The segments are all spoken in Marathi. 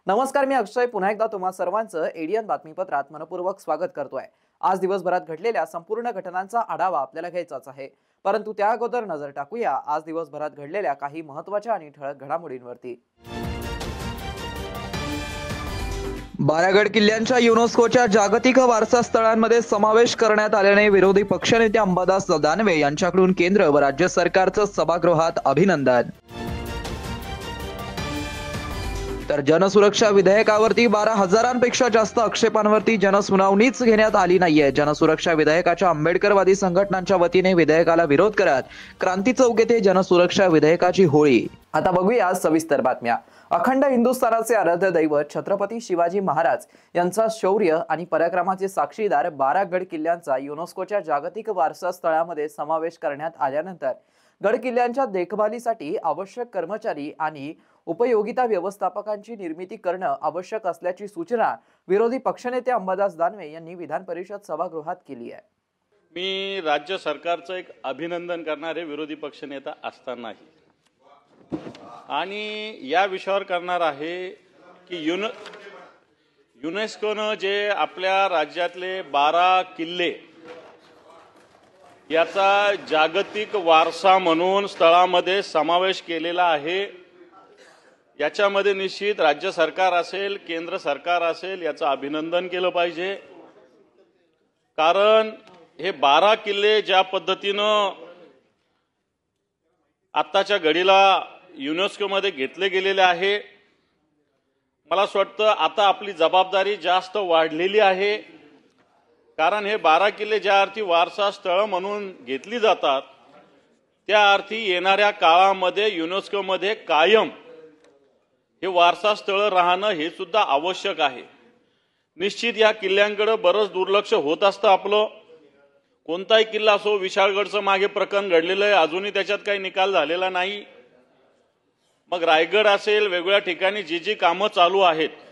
नमस्कार, मी अक्षय पुन्हा एकदा तुम्हा सर्वांचं एडियन बातमीपत्रात मनपूर्वक स्वागत करतोय। आज दिवसभरात घडलेल्या संपूर्ण घटनांचा आढावा आपल्याला घ्यायचाच आहे, परंतु त्या अगोदर नजर टाकूया आज दिवसभरात घडलेल्या काही महत्त्वाच्या आणि ठळक घडामोडींवरती। बारागड किल्ल्यांच्या युनेस्कोच्या जागतिक वारसा स्थळांमध्ये समावेश करण्यात आल्याने विरोधी पक्षनेते अंबादास दानवे यांच्याकडून केंद्र व राज्य सरकारचं सभागृहात अभिनंदन। तर जनसुरक्षा विधेयकावरती 12,000पेक्षा जास्त आक्षेपांवरती जनसुनावणीच घेण्यात आली नाहीये। जनसुरक्षा विधेयकाच्या आंबेडकरवादी संघटनांच्या वतीने विधेयकाला विरोध करत क्रांती चौक येथे जनसुरक्षा विधेयकाची होळी। आता बघूया सविस्तर बातम्या। अखंड हिंदुस्थानाचे आराध्य दैवत छत्रपती शिवाजी महाराज यांचा शौर्य आणि पराक्रमाचे साक्षीदार बारागड किल्ल्यांचा युनेस्कोच्या जागतिक वारसा स्थळामध्ये समावेश करण्यात आल्यानंतर गड किल्ल्यांच्या देखभालीसाठी आवश्यक कर्मचारी आणि उपयोगिता व्यवस्थापकांची निर्मिती करणं आवश्यक असल्याची सूचना विरोधी पक्षनेते अंबादास दानवे यांनी विधान परिषद सभागृहात केली आहे। मी राज्य सरकारचं एक अभिनंदन करणारे विरोधी पक्षनेता असतानाही आणि या विषयावर करणार आहे की युनेस्कोनं जे आपल्या राज्यातले 12 किल्ले याचा जागतिक वारसा म्हणून स्थळामध्ये समावेश केलेला आहे, याच्यामध्ये निश्चित राज्य सरकार असेल केंद्र सरकार असेल याचं अभिनंदन केलं पाहिजे। कारण हे 12 किल्ले ज्या पद्धतीनं आत्ताच्या घडीला युनेस्कोमध्ये घेतले गेलेले आहे, मला असं वाटतं आता आपली जबाबदारी जास्त वाढलेली आहे। कारण हे 12 किल्ले ज्या अर्थी वारसा स्थळ म्हणून घेतली जातात त्या अर्थी येणाऱ्या काळामध्ये युनेस्कोमध्ये कायम हे वारसा स्थळ राहणं हे सुद्धा आवश्यक आहे। निश्चित या किल्ल्यांकडे बरंच दुर्लक्ष होत असतं आपलं। कोणताही किल्ला असो, विशाळगडचं मागे प्रकरण घडलेलं आहे, अजूनही त्याच्यात काही निकाल झालेला नाही। मग रायगड असेल, वेगवेगळ्या ठिकाणी जी जी कामं चालू आहेत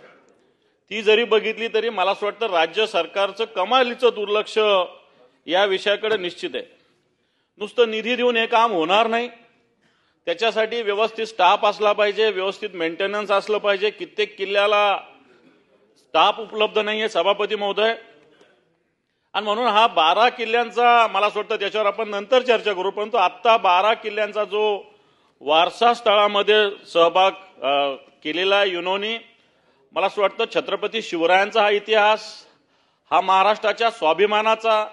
ती जरी बघितली तरी मला असं वाटतं राज्य सरकारचं कमालीचं दुर्लक्ष या विषयाकडे निश्चित आहे। नुसतं निधी देऊन हे काम होणार नाही, त्याच्यासाठी व्यवस्थित स्टाफ असला पाहिजे, व्यवस्थित मेंटेनन्स असलं पाहिजे। कित्येक किल्ल्याला स्टाफ उपलब्ध नाहीये सभापती महोदय, आणि म्हणून हा 12 किल्ल्यांचा मला असं वाटतं त्याच्यावर आपण नंतर चर्चा करू, परंतु आता 12 किल्ल्यांचा जो वारसा स्थळामध्ये सहभाग केलेला युनोनी, मला असं वाटतं छत्रपती शिवरायांचा हा इतिहास, हा महाराष्ट्राच्या स्वाभिमानाचा,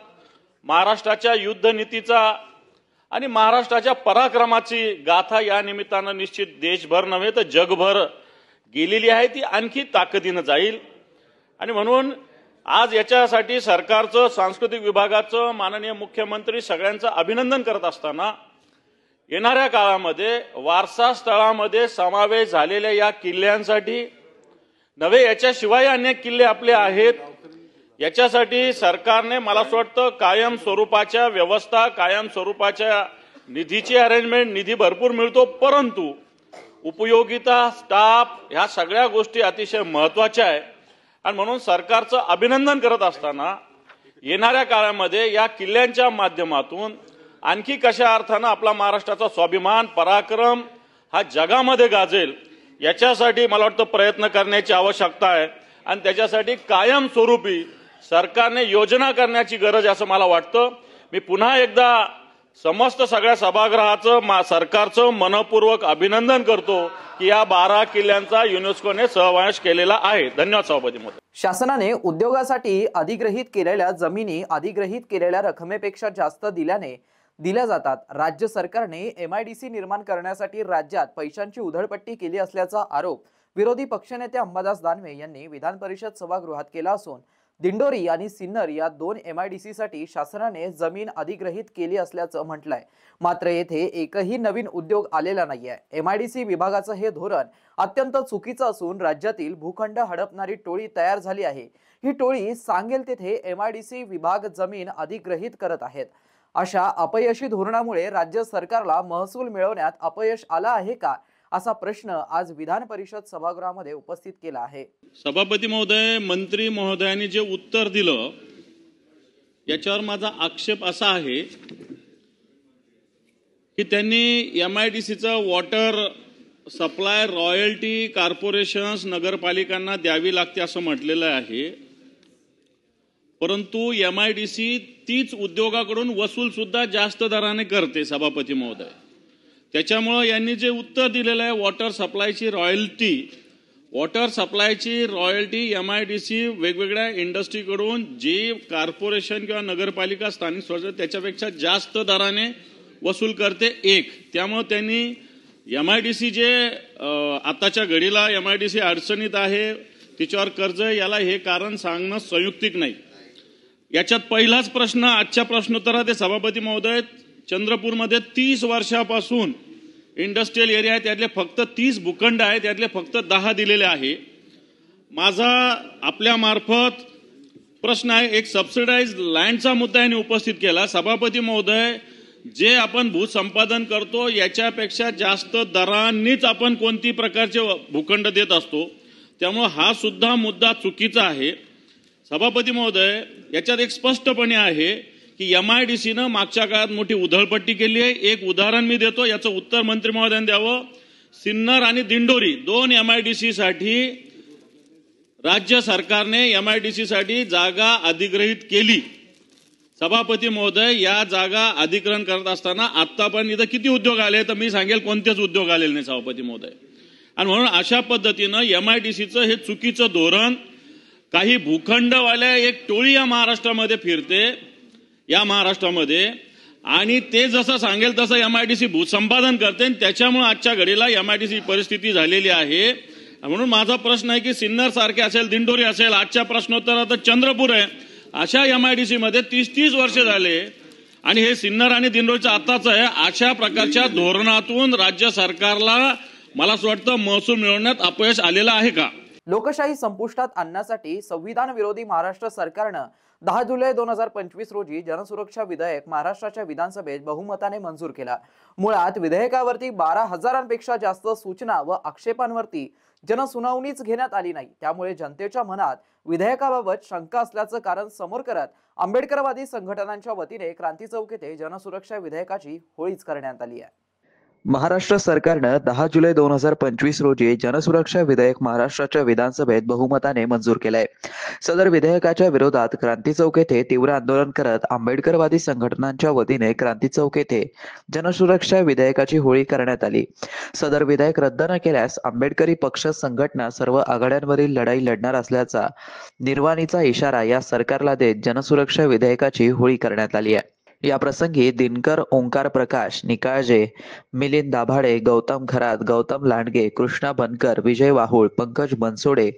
महाराष्ट्राच्या युद्धनीतीचा आणि महाराष्ट्राच्या पराक्रमाची गाथा या निमित्तानं निश्चित देशभर नव्हे तर जगभर गेलेली आहे, ती आणखी ताकदीनं जाईल। आणि म्हणून आज याच्यासाठी सरकारचं, सांस्कृतिक विभागाचं, माननीय मुख्यमंत्री सगळ्यांचं अभिनंदन करत असताना येणाऱ्या काळामध्ये वारसा स्थळामध्ये समावेश झालेल्या या किल्ल्यांसाठी नव्हे, याच्याशिवाय अनेक किल्ले आपले आहेत, याच्यासाठी सरकारने मला असं वाटतं कायम स्वरूपाच्या व्यवस्था, कायम स्वरूपाच्या निधीची अरेंजमेंट, निधी भरपूर मिळतो, परंतु उपयोगिता, स्टाफ ह्या सगळ्या गोष्टी अतिशय महत्त्वाच्या आहे। आणि म्हणून सरकारचं अभिनंदन करत असताना येणाऱ्या काळामध्ये या किल्ल्यांच्या माध्यमातून आणखी कशा अर्थानं आपला महाराष्ट्राचा स्वाभिमान, पराक्रम हा जगामध्ये गाजेल याच्यासाठी मला वाटतं प्रयत्न करण्याची आवश्यकता आहे। आणि त्याच्यासाठी कायम स्वरूपी सरकारने योजना करण्याची गरज असं मला वाटतं। मी पुन्हा एकदा समस्त सगळ्या सभागृहाचं, सरकारचं मनपूर्वक अभिनंदन करतो की या 12 किल्ल्यांचा युनेस्कोने समावेश केलेला आहे। धन्यवाद सभापती महोदय। शासनाने उद्योगासाठी अधिग्रहित केलेल्या जमिनी अधिग्रहित केलेल्या रकमेपेक्षा जास्त दिल्या जातात। राज्य सरकारने MIDC निर्माण करण्यासाठी राज्यात पैशांची उधळपट्टी केली असल्याचा आरोप विरोधी पक्षनेते अंबादास दानवे यांनी विधान परिषद सभागृहात केला असून दिंडोरी आणि सिन्नर या दोन MIDC साठी शासनाने जमीन अधिग्रहित केली असल्याचं म्हटलंय। मात्र येथे एकही नवीन उद्योग आलेला नाहीये। MIDC विभागाचं हे धोरण अत्यंत चुकीचं असून राज्यातील भूखंड हडपणारी टोळी तयार झाली आहे। ही टोळी सांगेल तिथे MIDC विभाग जमीन अधिग्रहित करत आहेत। अशा अपयशी धोरणामुळे राज्य सरकारला महसूल मिळवण्यात अपयश आलं आहे का, असा प्रश्न आज विधान परिषद सभागृहामध्ये उपस्थित केला आहे। सभापती महोदय, मंत्री महोदयांनी जे उत्तर दिलं याच्यावर माझा आक्षेप असा आहे की त्यांनी MIDCचं वॉटर सप्लाय रॉयल्टी कॉर्पोरेशन्स नगरपालिकांना द्यावी लागते असं म्हटलेलं आहे, परंतु MIDC तीच उद्योगाकडून वसूल सुद्धा जास्त दराने करते सभापती महोदय। त्याच्यामुळे यांनी जे उत्तर दिलेलं आहे वॉटर सप्लायची रॉयल्टी MIDC वेगवेगळ्या इंडस्ट्रीकडून जे कॉर्पोरेशन किंवा नगरपालिका स्थानिक स्वराज्य त्याच्यापेक्षा जास्त दराने वसूल करते एक। त्यामुळे त्यांनी MIDC जे आताच्या घडीला MIDC अडचणीत आहे तिच्यावर कर्ज याला हे कारण सांगणं संयुक्तिक नाही। याच्यात पहिलाच प्रश्न आजच्या प्रश्नोत्तरात आहे सभापती महोदय, चंद्रपूरमध्ये 30 वर्षापासून इंडस्ट्रियल एरिया आहे, त्यातले फक्त 30 भूखंड आहेत, त्यातले फक्त 10 दिलेले आहे। माझा आपल्या मार्फत प्रश्न आहे, एक सबसिडाइज लँडचा मुद्दा यांनी उपस्थित केला। सभापती महोदय, जे आपण भूसंपादन करतो याच्यापेक्षा जास्त दरांनीच आपण कोणती प्रकारचे भूखंड देत असतो, त्यामुळे हा सुद्धा मुद्दा चुकीचा आहे। सभापती महोदय, याच्यात एक स्पष्टपणे आहे की MIDCनं मागच्या काळात मोठी उधळपट्टी केली आहे। एक उदाहरण मी देतो, याचं उत्तर मंत्री महोदयांनी द्यावं। सिन्नर आणि दिंडोरी दोन MIDC साठी राज्य सरकारने MIDC साठी जागा अधिग्रहित केली। सभापती महोदय, या जागा अधिग्रहण करत असताना आतापर्यंत इथं किती उद्योग आले तर मी सांगेल कोणतेच उद्योग आलेले नाही सभापती महोदय। आणि म्हणून अशा पद्धतीनं MIDCचं हे चुकीचं धोरण, काही भूखंडवाल्या एक टोळी या महाराष्ट्रामध्ये फिरते आणि ते जसं सांगेल तसं MIDC भूसंपादन करते, त्याच्यामुळे आजच्या घडीला MIDC परिस्थिती झालेली आहे। म्हणून माझा प्रश्न आहे की सिन्नर सारखे असेल, दिंडोरी असेल, आजच्या प्रश्नोत्तरात चंद्रपूर आहे, अशा MIDC मध्ये 30 वर्ष झाले आणि हे सिन्नर आणि दिंडोरीचं आताच आहे। अशा प्रकारच्या धोरणातून राज्य सरकारला मला असं वाटतं महसूल मिळवण्यात अपयश आलेलं आहे का? लोकशाही संपुष्टात आणण्यासाठी संविधान विरोधी महाराष्ट्र सरकारनं 10 जुलै 2025 रोजी जनसुरक्षा विधेयक महाराष्ट्राच्या विधानसभेत बहुमताने मंजूर केला। मुळात विधेयकावरती 12,000पेक्षा जास्त सूचना व आक्षेपांवरती जनसुनावणीच घेण्यात आली नाही। त्यामुळे जनतेच्या मनात विधेयकाबाबत शंका असल्याचं कारण समोर करत आंबेडकरवादी संघटनांच्या वतीने क्रांती चौक येथे जनसुरक्षा विधेयकाची होळीच करण्यात आली आहे। महाराष्ट्र सरकारनं 10 जुलै 2025 रोजी जनसुरक्षा विधेयक महाराष्ट्राच्या विधानसभेत बहुमताने मंजूर केलंय। सदर विधेयकाच्या विरोधात क्रांती चौक येथे तीव्र आंदोलन करत आंबेडकरवादी संघटनांच्या वतीने क्रांती चौक येथे जनसुरक्षा विधेयकाची होळी करण्यात आली। सदर विधेयक रद्द न केल्यास आंबेडकरी पक्ष संघटना सर्व आघाड्यांवरील लढाई लढणार असल्याचा निर्वाणीचा इशारा या सरकारला देत जनसुरक्षा विधेयकाची होळी करण्यात आली आहे। या प्रसंगी दिनकर, ओंकार प्रकाश निकाळजे, मिलिंद दाभाडे, गौतम खरात, गौतम लांडगे, कृष्णा बनकर, विजय वाहुळ, पंकज बनसोडे,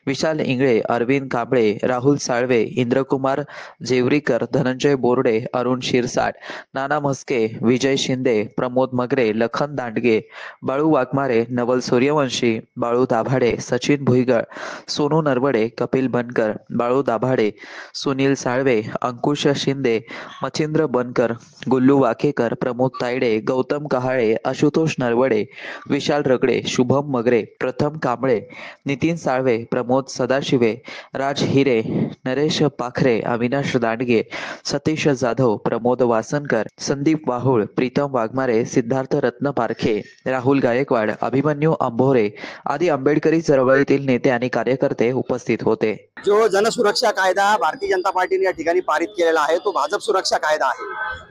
विशाल इंगळे, अरविंद कांबळे, राहुल साळवे, इंद्रकुमार जेवरीकर, धनंजय बोर्डे, अरुण शिरसाट, नाना म्हस्के, विजय शिंदे, प्रमोद मगरे, लखन दांडगे, बाळू वाघमारे, नवल सूर्यवंशी, बाळू दाभाडे, सचिन भुईगळ, सोनू नरवडे, कपिल बनकर, बाळू दाभाडे, सुनील साळवे, अंकुश शिंदे, मच्छिंद्र बनकर, गुल्लू वाकेकर, प्रमोद तायडे, गौतम कहाळे, आशुतोष नरवडे, विशाल रगडे, शुभम मगरे, प्रथम कांबळे, नितीन साळवे, प्रमोद सदाशिवे, राज हिरे, नरेश पाखरे, अविनाश दांडगे, सतीश जाधव, प्रमोद वासनकर, संदीप वाहुळ, प्रीतम वाघमारे, सिद्धार्थ रत्न पारखे, राहुल गायकवाड, अभिमन्यू अंभोरे आदी आंबेडकरी चळवळीतील नेते आणि कार्यकर्ते उपस्थित होते। जो जनसुरक्षा कायदा भारतीय जनता पार्टीने या ठिकाणी पारित केलेला आहे तो भाजप सुरक्षा कायदा आहे।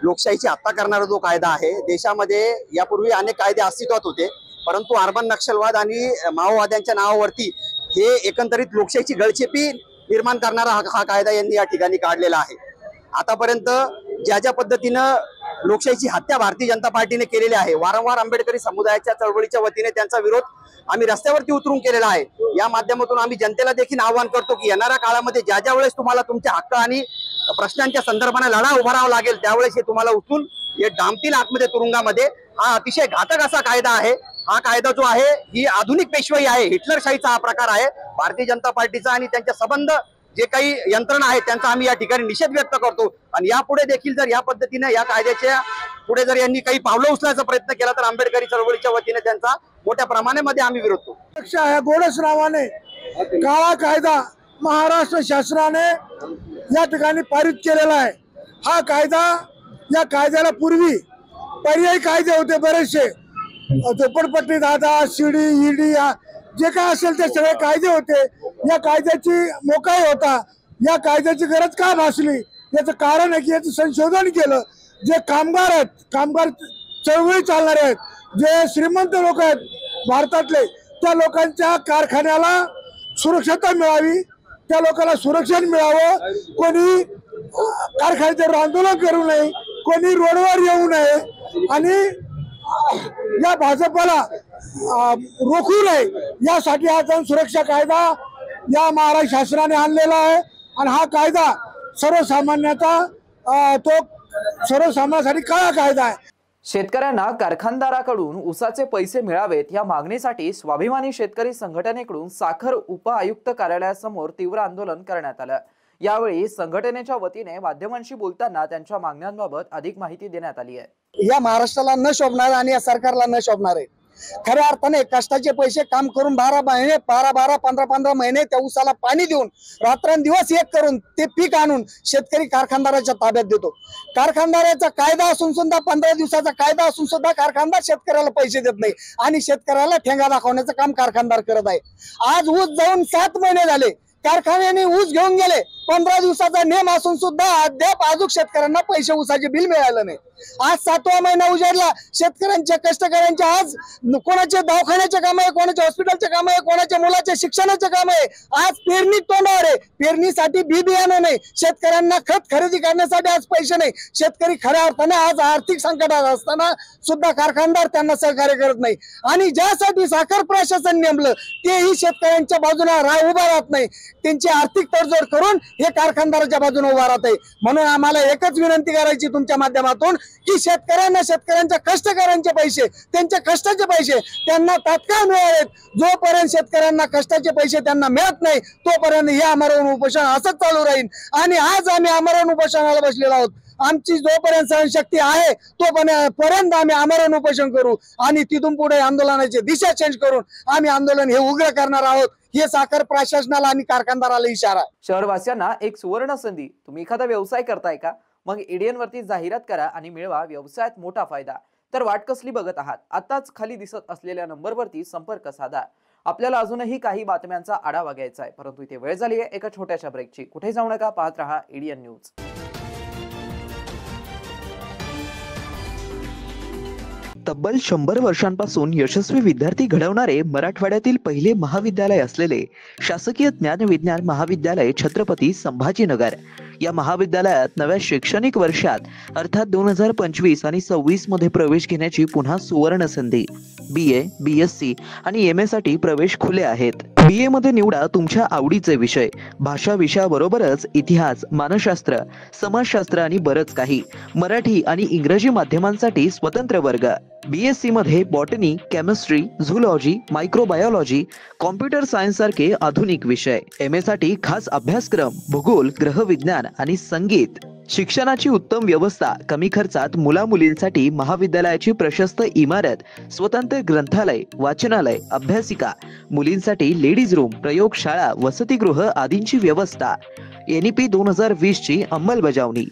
लोकशाहीची हत्या करणारा जो कायदा आहे, देशामध्ये यापूर्वी अनेक कायदे अस्तित्वात होते, परंतु अर्बन नक्षलवाद आणि माओवाद्यांच्या नावावरती हे एकंदरीत लोकशाहीची गळचेपी निर्माण करणारा हा कायदा यांनी या ठिकाणी काढलेला आहे। आतापर्यंत ज्या ज्या पद्धतीनं लोकशाहीची हत्या भारतीय जनता पार्टीने केलेली आहे। वारंवार आंबेडकरी समुदायाच्या चळवळीच्या वतीने त्यांचा विरोध आम्ही रस्त्यावरती उतरून केलेला आहे। या माध्यमातून आम्ही जनतेला देखील आवाहन करतो की येणाऱ्या काळामध्ये ज्या ज्या वेळेस तुम्हाला तुमच्या हक्क आणि प्रश्नांच्या संदर्भाने लढा उभारावा लागेल त्यावेळेस हे तुम्हाला उचलून हे डांबतील आतमध्ये तुरुंगामध्ये। हा अतिशय घातक असा कायदा आहे। हा कायदा जो आहे ही आधुनिक पेशवाई आहे, हिटलरशाहीचा हा प्रकार आहे। भारतीय जनता पार्टीचा आणि त्यांच्या संबंध जे काही यंत्रणा आहे त्यांचा आम्ही या ठिकाणी निषेध व्यक्त करतो आणि यापुढे देखील जर या पद्धतीने या कायद्याच्या पुढे जर यांनी काही पावलं उचलण्याचा प्रयत्न केला तर आंबेडकरी चळवळीच्या वतीने त्यांचा मोठ्या प्रमाणामध्ये आम्ही विरोध करतो। या गोडस नावाने काळा कायदा महाराष्ट्र शासनाने या ठिकाणी पारित केलेला आहे। हा कायदा, या कायद्याला पूर्वी पर्यायी कायदे होते बरेचसे, झोपडपट्टी दादा, सीडी, ईडी जे काय असेल ते सगळे कायदे होते। या कायद्याची मोकाई होता, या कायद्याची गरज का भासली याचं कारण आहे की याचं संशोधन केलं। जे कामगार आहेत, कामगार चळवळी चालणारे आहेत, जे श्रीमंत लोक आहेत भारतातले, त्या लोकांच्या कारखान्याला सुरक्षता मिळावी, त्या लोकांना सुरक्षण मिळावं, कोणी कारखान्यावर आंदोलन करू नये, कोणी रोडवर येऊ नये आणि या भाजपला रोखू नये यासाठी हा जनसुरक्षा कायदा या महाराष्ट्र शासनाने आणलेला आहे। आणि हा कायदा सर्वसामान्यांसाठी काळा कायदा आहे। शेतकऱ्यांना कारखानदाराकडून ऊसाचे पैसे मिळावेत या मागणीसाठी स्वाभिमानी शेतकरी संघटनेकडून साखर उपआयुक्त कार्यालयासमोर तीव्र आंदोलन करण्यात आलं। यावेळी संघटनेच्या वतीने माध्यमांशी बोलताना त्यांच्या मागण्यांबाबत अधिक माहिती देण्यात आली आहे। या महाराष्ट्राला न शोभणार आणि या सरकारला न शोभणार आहे। खऱ्या अर्थाने कष्टाचे पैसे काम करून 12 महिने 15 महिने त्या ऊसाला पाणी देऊन रात्रंदिवस एक करून ते पीक आणून शेतकरी कारखानदाराच्या ताब्यात देतो। कारखानदाराचा कायदा असून सुद्धा 15 दिवसाचा कायदा असून सुद्धा कारखानदार शेतकऱ्याला पैसे देत नाही आणि शेतकऱ्याला ठेंगा दाखवण्याचं काम कारखानदार करत आहे। आज ऊस जाऊन 7 महिने झाले, कारखान्याने ऊस घेऊन गेले, 15 दिवसाचा नेम असून सुद्धा अद्याप अजून शेतकऱ्यांना पैसे ऊसाचे बिल मिळालं नाही। आज 7वा महिना उजाडला, शेतकऱ्यांच्या कष्टकऱ्यांच्या आज कोणाचे दवाखान्याचे काम आहे, कोणाचे हॉस्पिटलचे काम आहे, कोणाच्या मुलाच्या शिक्षणाचे काम आहे। आज पेरणी तोंडावर आहे, पेरणीसाठी बी बियाणं नाही, शेतकऱ्यांना खत खरेदी करण्यासाठी आज पैसे नाही। शेतकरी खऱ्या अर्थाने आज आर्थिक संकटात असताना सुद्धा कारखानदार त्यांना सहकार्य करत नाही आणि ज्यासाठी साखर प्रशासन नेमलं तेही शेतकऱ्यांच्या बाजूने उभा राहत नाही, त्यांची आर्थिक तडजोड करून हे कारखानदाराच्या बाजूने उभा राहत आहे। म्हणून आम्हाला एकच विनंती करायची तुमच्या माध्यमातून की शेतकऱ्यांना शेतकऱ्यांच्या कष्टकऱ्यांचे पैसे, त्यांच्या कष्टाचे पैसे त्यांना तात्काळ मिळावेत। जोपर्यंत शेतकऱ्यांना कष्टाचे पैसे त्यांना मिळत नाही तोपर्यंत हे आमरण उपोषण असंच चालू राहील आणि आज आम्ही आमरण उपोषणाला बसलेलो आहोत। आमची जोपर्यंत सहनशक्ती आहे तोपर्यंत आम्ही आमरण उपोषण करू आणि तिथून पुढे आंदोलनाची दिशा चेंज करून आम्ही आंदोलन हे उग्र करणार आहोत। हे साखर प्रशासनाला आणि कारखानदाराला इशारा आहे। शहरवासियांना एक सुवर्ण संधी। तुम्ही एखादा व्यवसाय करताय का? मग एडीएन वरती जाहिरात करा आणि मिळवा व्यवसायात मोठा फायदा। तर वाट कसली बघत आहात? आताच खाली दिसत असलेल्या नंबरवरती संपर्क साधा। आपल्याला अजूनही काही बातम्यांचा आढावा घ्यायचा आहे, परंतु इथे वेळ झाली आहे एका छोट्याशा ब्रेकची। कुठे जाऊ नका, पाहत रहा एडीएन न्यूज। तब्बल 100 वर्षांपासून यशस्वी विद्यार्थी घडवणारे मराठवाड्यातील पहिले महाविद्यालय असलेले शासकीय ज्ञान विज्ञान महाविद्यालय छत्रपती संभाजीनगर या महाविद्यालयात नव्या शैक्षणिक वर्षात अर्थात 2025 आणि 26 मध्ये प्रवेश घेण्याची पुन्हा सुवर्ण संधी। BA, BSc आणि MA साठी प्रवेश खुले आहेत। BA मध्ये निवडा तुमच्या आवडीचे विषय, भाषा विषयाबरोबरच इतिहास, मानसशास्त्र, समाजशास्त्र आणि बरंच काही। मराठी आणि इंग्रजी माध्यमांसाठी स्वतंत्र वर्ग। BSc मध्ये botany, chemistry, zoology, microbiology, computer science सारखे आधुनिक विषय। MA साठी खास अभ्यासक्रम, भूगोल, ग्रहविज्ञान आणि संगीत। शिक्षणाची उत्तम व्यवस्था, कमी खर्चात मुला-मुलींसाठी महाविद्यालयाची प्रशस्त इमारत, स्वतंत्र ग्रंथालय, वाचनालय, अभ्यासिका, मुलींसाठी लेडीज रूम, प्रयोगशाळा, वसतिगृह आदींची व्यवस्था। NEP 2020 ची अंमलबजावणी।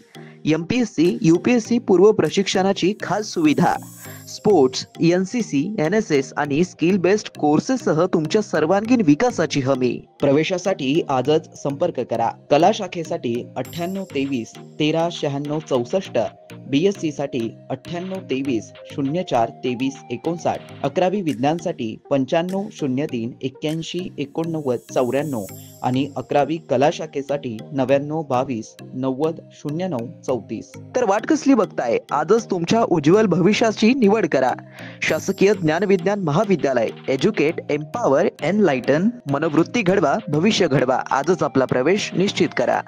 MPSC, UPSC पूर्व प्रशिक्षणाची खास सुविधा। स्पोर्ट्स, NCC, NSS आणि स्किल बेस्ड कोर्सेससह तुमच्या सर्वांगीण विकासाची हमी। प्रवेशासाठी आजच संपर्क करा। कला शाखेसाठी 9823 139664, BSc साठी 9823 04 23 59, 11वी विज्ञानसाठी 9503 81 89 94 आणि 11वी कला शाखेसाठी 9922 90 09 34. तर वाट कसली बघताय? आजच तुमच्या उज्ज्वल भविष्याची निवड करा. शासकीय ज्ञान विज्ञान महाविद्यालय. Educate, empower, enlighten. मनोवृत्ती घडवा, भविष्य घडवा. आजच आपला प्रवेश निश्चित करा.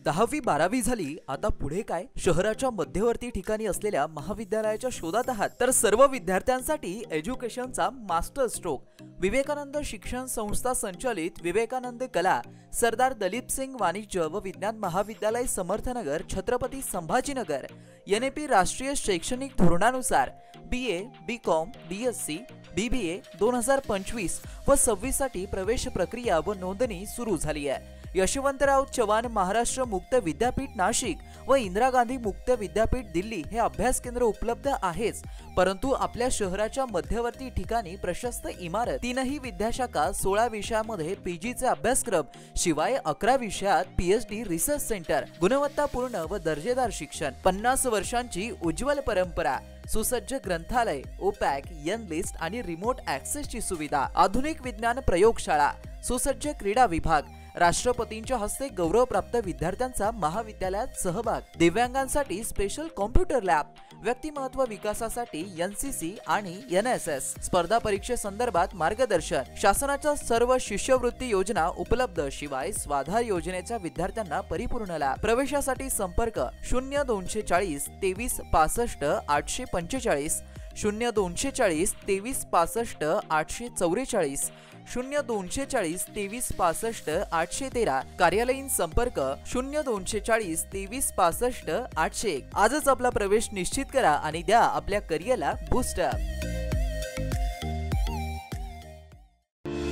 10वी 12वी झाली, आता पुढे काय? शहराच्या मध्यवर्ती ठिकाणी असलेल्या महाविद्यालयाच्या शोधात आहात तर सर्व विद्यार्थ्यांसाठी एज्युकेशनचा मास्टर स्ट्रोक विवेकानंद शिक्षण संस्था संचालित विवेकानंद कला सरदार दलीप सिंग वाणिज्य व विज्ञान महाविद्यालय समर्थनगर छत्रपती संभाजीनगर NAP राष्ट्रीय शैक्षणिक धोरणानुसार BA, BCom, BSc, BBA 2025 व 26 साठी प्रवेश प्रक्रिया व नोंदणी सुरू झाली आहे. यशवंतराव चव्हाण महाराष्ट्र मुक्त विद्यापीठ नाशिक व इंदिरा गांधी मुक्त विद्यापीठ दिल्ली हे अभ्यास केंद्र उपलब्ध आहेच, परंतु आपल्या शहराच्या मध्यवर्ती ठिकाणी प्रशस्त इमारत, 3ही विद्याशाखा, 16 विषयामध्ये PGचे अभ्यासक्रम, शिवाय 11 विषयात PhD रिसर्च सेंटर, गुणवत्तापूर्ण व दर्जेदार शिक्षण, 50 वर्षांची उज्ज्वल परंपरा, सुसज्ज ग्रंथालय, ओपॅक, लिस्ट आणि रिमोट ऍक्सेसची सुविधा, आधुनिक विज्ञान प्रयोगशाळा, सुसज्ज क्रीडा विभाग, राष्ट्रपतींच्या हस्ते गौरवप्राप्त विद्यार्थ्यांचा महाविद्यालयात सहभाग, दिव्यांगांसाठी स्पेशल कॉम्प्युटर लॅब, व्यक्तिमत्व विकासासाठी NCC आणि NSS, स्पर्धा परीक्षेसंदर्भात मार्गदर्शन, शासनाच्या सर्व शिष्यवृत्ती योजना उपलब्ध, शिवाय स्वाधार योजनेच्या विद्यार्थ्यांना परिपूर्ण लाभ. प्रवेशासाठी संपर्क 0240 23 65 845, 0240 23 65 844, 0240 23 65 813, कार्यालयीन संपर्क 0240 23 65 801. आजच आपला प्रवेश निश्चित करा आणि द्या आपल्या करिअरला बूस्टअप.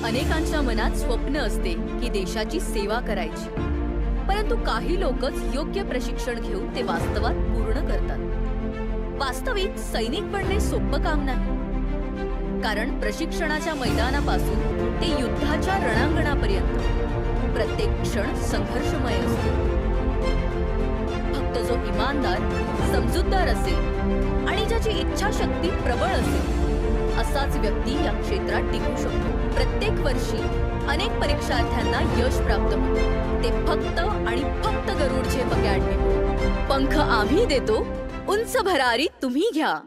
अनेकांच्या मनात स्वप्न असते की देशाची सेवा करायची, परंतु काही लोकच योग्य प्रशिक्षण घेऊन ते वास्तवात पूर्ण करतात. वास्तविक सैनिक बनणे सोपं काम नाही, कारण प्रशिक्षणाच्या मैदानापासून ते युद्धाच्या रणांगणापर्यंत प्रत्येक क्षण संघर्षमय असतो. फक्त जो इमानदार, समजूतदार असेल आणि ज्याची इच्छाशक्ती प्रबळ असेल असाच व्यक्ती या क्षेत्रात टिकू शकतो. प्रत्येक वर्षी अनेक परीक्षार्थ्यांना यश प्राप्त होते, ते फक्त आणि फक्त गरुडचे अकॅडमी. पंख आम्ही देतो, उंच भरारी तुम्ही घ्या.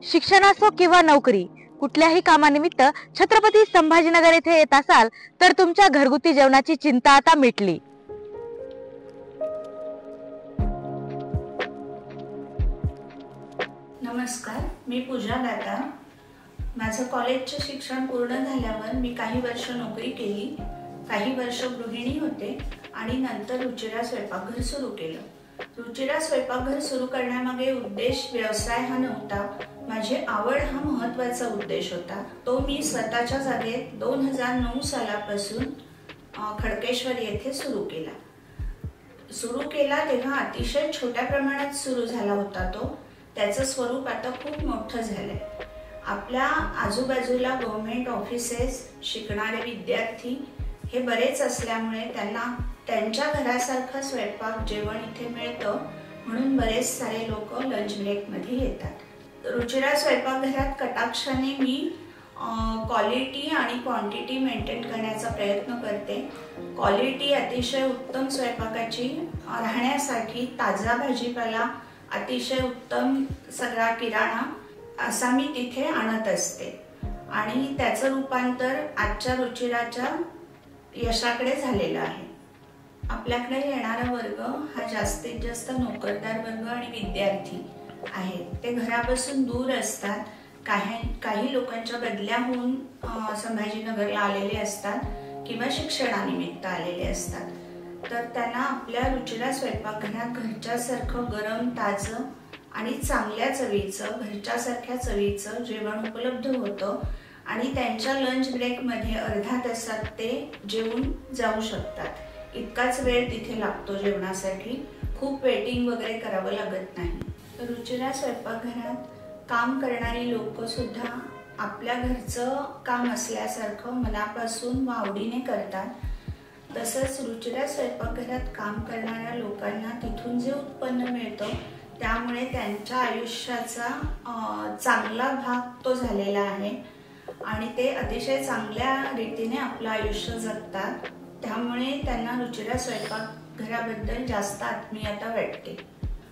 शिक्षण असो किंवा नोकरी, कुठल्याही कामानिमित्त छत्रपती संभाजीनगर येथे येत असाल तर तुमच्या घरगुती जेवणाची चिंता आता मिटली. नमस्कार, मी पूजा दाता. माझं कॉलेजचे शिक्षण पूर्ण झाल्यावर मी काही वर्ष नोकरी केली, काही वर्ष गृहिणी होते आणि नंतर रुचिरा स्वयंपाकघर सुरू केलं. रुचिरा स्वयंपाकघर सुरू करण्यामागे उद्देश व्यवसाय हा नव्हता, माझी आवड हा महत्त्वाचा उद्देश होता. तो मी स्वतःच्या जागेत 2009 सालापासून खडकेश्वर येथे सुरू केला. तेव्हा अतिशय छोट्या प्रमाणात सुरू झाला होता तो. त्याचं स्वरूप आता खूप मोठं झालंय. आपल्या आजूबाजूला गव्हर्नमेंट ऑफिसेस, शिकणारे विद्यार्थी हे बरेच असल्यामुळे त्यांना त्यांच्या घरासारखं स्वयंपाक जेवण इथे मिळतं, म्हणून बरेच सारे लोक लंच ब्रेकमध्ये येतात. रुचिरा स्वयंपाकघरात कटाक्षाने मी क्वालिटी आणि क्वांटिटी मेंटेन करण्याचा प्रयत्न करते. क्वालिटी अतिशय उत्तम स्वयंपाकाची राहण्यासाठी ताजा भाजीपाला, अतिशय उत्तम सगळा किराणा असा मी तिथे आणत असते आणि त्याचं रूपांतर आजच्या रुचिराच्या यशाकडे झालेलं आहे. आपल्याकडे येणारा वर्ग हा जास्तीत जास्त नोकरदार वर्ग आणि विद्यार्थी आहेत. ते घरापासून दूर असतात. काही लोकांच्या बदल्या होऊन संभाजीनगरला आलेले असतात किंवा शिक्षणानिमित्त आलेले असतात. तर त्यांना आपल्या रुचिरा स्वयंपाकघरात घरच्यासारखं गरम, ताजं आणि चांगल्या चवीचं, घरच्यासारख्या चवीचं जेवण उपलब्ध होतं आणि त्यांच्या लंच ब्रेकमध्ये अर्धा तासात ते जेवून जाऊ शकतात. इतकाच वेळ तिथे लागतो जेवणासाठी. खूप वेटिंग वगैरे करावं लागत नाही. रुचिरा स्वयंपाकघरात काम करणारी लोक सुद्धा आपल्या घरचं काम असल्यासारखं मनापासून व आवडीने करतात. तसंच रुचिरा स्वयंपाकघरात काम करणाऱ्या लोकांना तिथून जे उत्पन्न मिळतं त्यामुळे त्यांच्या आयुष्याचा चांगला भाग तो झालेला आहे आणि ते अतिशय चांगल्या रीतीने आपलं आयुष्य जगतात. त्यामुळे त्यांना रुचिरा स्वयंपाकघराबद्दल जास्त आत्मीयता वाटते.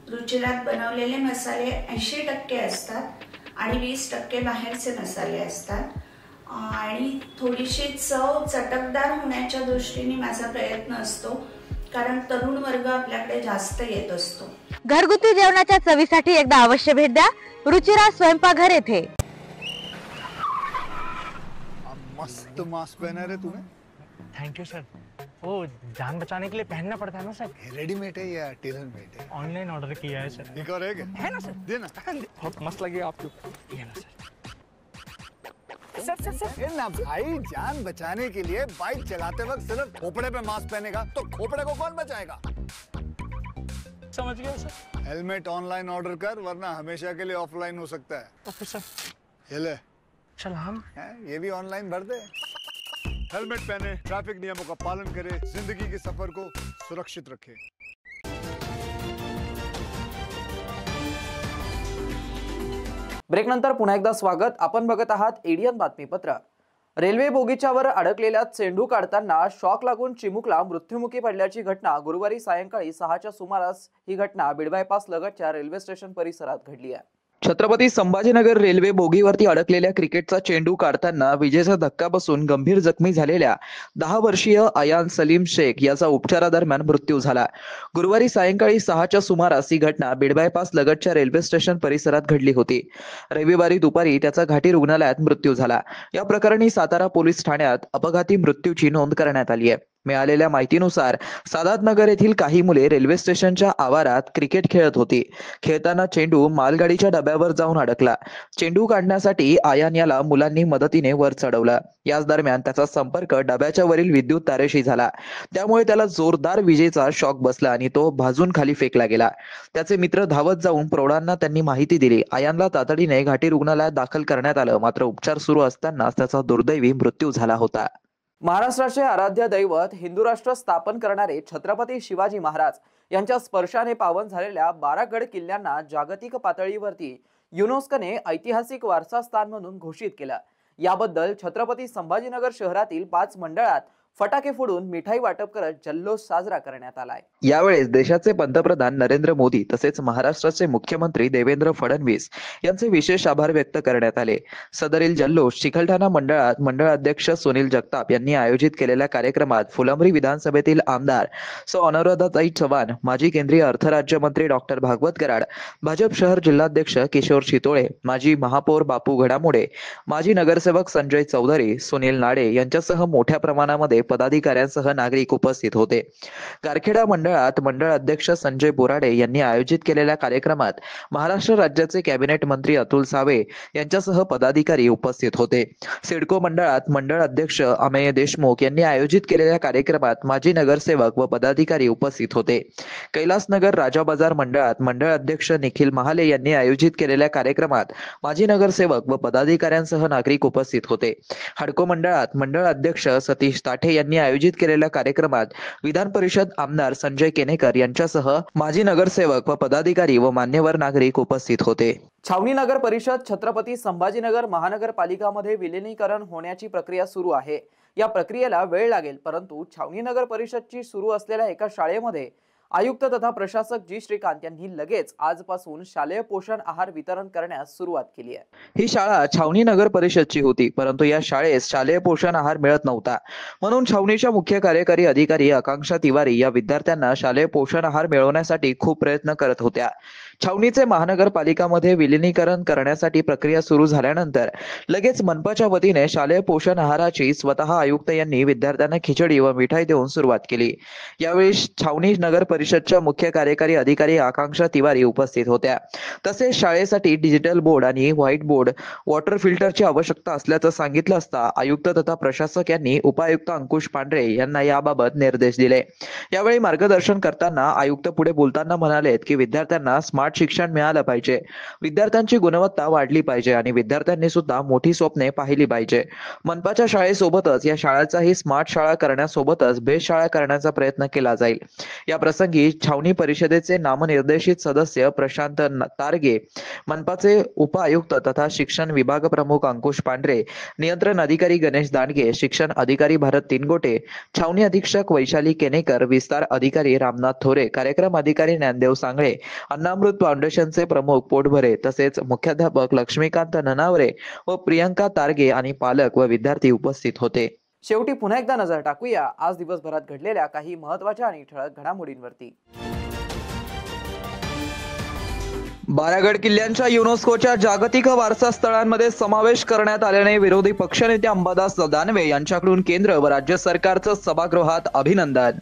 रुचिरात बनवलेले मसाले 80% असतात आणि 20% बाहेरचे मसाले असतात आणि थोडीशी चव चटकदार होण्याच्या दृष्टीने माझा प्रयत्न असतो, कारण तरुण वर्ग आपल्याकडे जास्त येत असतो. घरगुती जेवणाच्या चवीसाठी एकदा अवश्य भेट द्या रुचिरा स्वयंपाकघर येथे. मस्त मास्क पहना रे तूने. Thank you sir. वो जान बचाने के लिए पहनना पड़ता है ना सर. रेडीमेड है या टेलर मेड है? ऑनलाइन ऑर्डर किया है सर. एक और है क्या? है ना सर. देना. बहुत मस्त लगे आपको. ये ना सर. सर ये ना भाई, जान बचाने के लिए बाइक चलाते वक्त सिर्फ खोपड़े पे मास्क पहनेगा तो खोपड़े को कौन बचाएगा? समझ गया सर. हेलमेट ऑनलाइन ऑर्डर कर, वरना हमेशा के लिए ऑफलाइन हो सकता है. Okay sir. ये ले. चल हम ये भी ऑनलाइन भर दे. हेलमेट पहने, ट्रैफिक नियमों का पालन करे, जिंदगी के सफर को सुरक्षित रखे. ब्रेकनंतर पुन्हा एकदा स्वागत. आपण बघत आहात एडियन बातमीपत्र. रेल्वे बोगीच्या वर अडकलेल्या चेंडू काढताना शॉक लागून चिमुकला मृत्युमुखी पडल्याची घटना गुरुवारी सायंकाळी 6च्या सुमारास ही घटना बीड बायपास लगतच्या रेल्वे स्टेशन परिसरात घडली आहे. छत्रपती संभाजीनगर रेल्वे बोगीवरती अडकलेल्या क्रिकेटचा चेंडू काढताना विजेचा धक्का बसून गंभीर जखमी झालेल्या 10 वर्षीय अयान सलीम शेख याचा उपचारादरम्यान मृत्यू झाला. गुरुवारी सायंकाळी 6च्या सुमारास ही घटना बीड बायपास लगतच्या रेल्वे स्टेशन परिसरात घडली होती. रविवारी दुपारी त्याचा घाटी रुग्णालयात मृत्यू झाला. या प्रकरणी सातारा पोलीस ठाण्यात अपघाती मृत्यूची नोंद करण्यात आली आहे. मिळालेल्या माहितीनुसार सादातनगर येथील काही मुले रेल्वे स्टेशनच्या आवारात क्रिकेट खेळत होती. खेळताना चेंडू मालगाडीच्या डब्यावर जाऊन अडकला. चेंडू काढण्यासाठी आयान याला मुलांनी मदतीने वर चढवला. याच दरम्यान त्याचा संपर्क डब्याच्या वरील विद्युत तारेशी झाला. त्यामुळे त्याला जोरदार विजेचा शॉक बसला आणि तो भाजून खाली फेकला गेला. त्याचे मित्र धावत जाऊन प्रौढांना त्यांनी माहिती दिली. आयानला तातडीने घाटी रुग्णालयात दाखल करण्यात आलं. मात्र उपचार सुरू असतानाच त्याचा दुर्दैवी मृत्यू झाला होता. महाराष्ट्राचे आराध्य दैवत हिंदू राष्ट्र स्थापन करणारे छत्रपती शिवाजी महाराज यांच्या स्पर्शाने पावन झालेल्या 12 गड किल्ल्यांना जागतिक पातळीवरती युनेस्कोने ऐतिहासिक वारसा स्थान म्हणून घोषित केलं. याबद्दल छत्रपती संभाजीनगर शहरातील 5 मंडळात फटाके फोडून मिठाई वाटप करत जल्लोष साजरा करण्यात आलाय. यावेळेस देशाचे पंतप्रधान नरेंद्र मोदी तसेच महाराष्ट्राचे मुख्यमंत्री देवेंद्र फडणवीस यांचे विशेष आभार व्यक्त करण्यात आले. सदरील जल्लोष चिकलठाणा मंडळात मंडळ अध्यक्ष सुनील जगताप यांनी आयोजित केलेल्या कार्यक्रमात फुलंब्री विधानसभेतील आमदार सौ अनुराधाताई चव्हाण, माजी केंद्रीय अर्थ राज्यमंत्री डॉक्टर भागवत कराड, भाजप शहर जिल्हाध्यक्ष किशोर शितोळे, माजी महापौर बापू घडामोडे, माजी नगरसेवक संजय चौधरी, सुनील नाडे यांच्यासह मोठ्या प्रमाणामध्ये पदाधिकाऱ्यांसह नागरिक उपस्थित होते. गारखेडा मंडळात मंडळ अध्यक्ष संजय बोराडे यांनी आयोजित केलेल्या कार्यक्रमात महाराष्ट्र राज्याचे कॅबिनेट मंत्री अतुल सावे यांच्यासह पदाधिकारी उपस्थित होते. सिडको मंडळात मंडळ अध्यक्ष अमेय देशमुख यांनी आयोजित केलेल्या कार्यक्रमात माजी नगरसेवक व पदाधिकारी उपस्थित होते. कैलासनगर राजा बाजार मंडळात मंडळ अध्यक्ष निखिल महाले यांनी आयोजित केलेल्या कार्यक्रमात माजी नगरसेवक व पदाधिकाऱ्यांसह नागरिक उपस्थित होते. हडको मंडळात मंडळ अध्यक्ष सतीश ताठे यांनी आयोजित केलेल्या कार्यक्रमात विधान परिषद आमदार संजय केनेकर यांच्यासह माजी नगरसेवक व पदाधिकारी व मान्यवर नागरिक उपस्थित होते. छावणी नगर परिषद छत्रपती संभाजीनगर महानगरपालिकामध्ये विलीनीकरण होण्याची प्रक्रिया सुरू आहे. या प्रक्रियेला वेळ लागेल, परंतु छावणी नगर परिषदची सुरू असलेल्या एका शाळेमध्ये आयुक्त तथा प्रशासक जी श्रीकांत यांनी लगेच आजपासून शालेय पोषण आहार वितरण करण्यास सुरुवात केली आहे. ही शाळा छावणी नगर परिषदची होती, परंतु या शाळेस शालेय पोषण आहार मिळत नव्हता. म्हणून छावणीच्या मुख्य कार्यकारी अधिकारी आकांक्षा तिवारी या विद्यार्थ्यांना शालेय पोषण आहार मिळवण्यासाठी खूप प्रयत्न करत होत्या. छावणीचे महानगरपालिकामध्ये विलीनीकरण करण्यासाठी प्रक्रिया सुरू झाल्यानंतर लगेच मनपाच्या वतीने शालेय पोषण आहाराची स्वतः आयुक्त यांनी विद्यार्थ्यांना खिचडी व मिठाई देऊन सुरुवात केली. यावेळी छावणी नगर परिषदच्या मुख्य कार्यकारी अधिकारी आकांक्षा तिवारी उपस्थित होत्या. तसेच शाळेसाठी डिजिटल बोर्ड आणि व्हाईट बोर्ड वॉटर फिल्टरची आवश्यकता असल्याचं सांगितलं असता आयुक्त तथा प्रशासक यांनी उपायुक्त अंकुश पांढरे यांना याबाबत निर्देश दिले. यावेळी मार्गदर्शन करताना आयुक्त पुढे बोलताना म्हणालेत की विद्यार्थ्यांना स्मार्ट शिक्षण मिळालं पाहिजे, विद्यार्थ्यांची गुणवत्ता वाढली पाहिजे आणि विद्यार्थ्यांनी सुद्धा मोठी स्वप्ने पाहिली पाहिजे. मनपाच्या शाळेसोबतच या शाळांचाही स्मार्ट शाळा करण्यासोबतच बेस्ट शाळा करण्याचा प्रयत्न केला जाईल. या प्रसंगी छावणी परिषदेचे नामनिर्देशित सदस्य प्रशांत तारगे, मनपाचे उपआयुक्त तथा शिक्षण विभाग प्रमुख अंकुश पांढरे, नियंत्रण अधिकारी गणेश दांडगे, शिक्षण अधिकारी भारत तिनगोटे, छावणी अधीक्षक वैशाली केनेकर, विस्तार अधिकारी रामनाथ थोरे, कार्यक्रम अधिकारी ज्ञानदेव सांगळे, अन्नामृत फाउंडेशनचे प्रमुख पोटभरे तसेच मुख्याध्यापक लक्ष्मीकांत ननावरे व प्रियंका तारगे आणि पालक व विद्यार्थी उपस्थित होते. शेवटी पुन्हा एकदा नजर टाकूया आज दिवसभरात घडलेल्या काही महत्त्वाच्या आणि ठळक घडामोडींवरती. बारागड किल्ल्यांच्या युनेस्कोच्या जागतिक वारसा स्थळांमध्ये समावेश करण्यात आल्याने विरोधी पक्षनेते अंबादास दानवे यांच्याकडून केंद्र व राज्य सरकारचं सभागृहात अभिनंदन.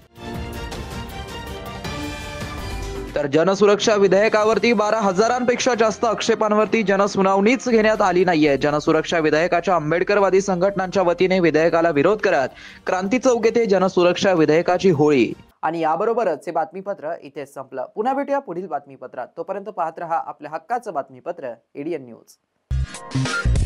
तर जनसुरक्षा विधेयकावरती 12,000पेक्षा जास्त आक्षेपांवरती जनसुनावणीच घेण्यात आली नाहीये. जनसुरक्षा विधेयकाच्या आंबेडकरवादी संघटनांच्या वतीने विधेयकाला विरोध करत क्रांती चौक येथे जनसुरक्षा विधेयकाची होळी. आणि याबरोबरच हे बातमीपत्र इथेच संपलं. पुन्हा भेटूया पुढील बातमीपत्रात. तोपर्यंत पाहत रहा आपल्या हक्काचं बातमीपत्र एडीएन न्यूज.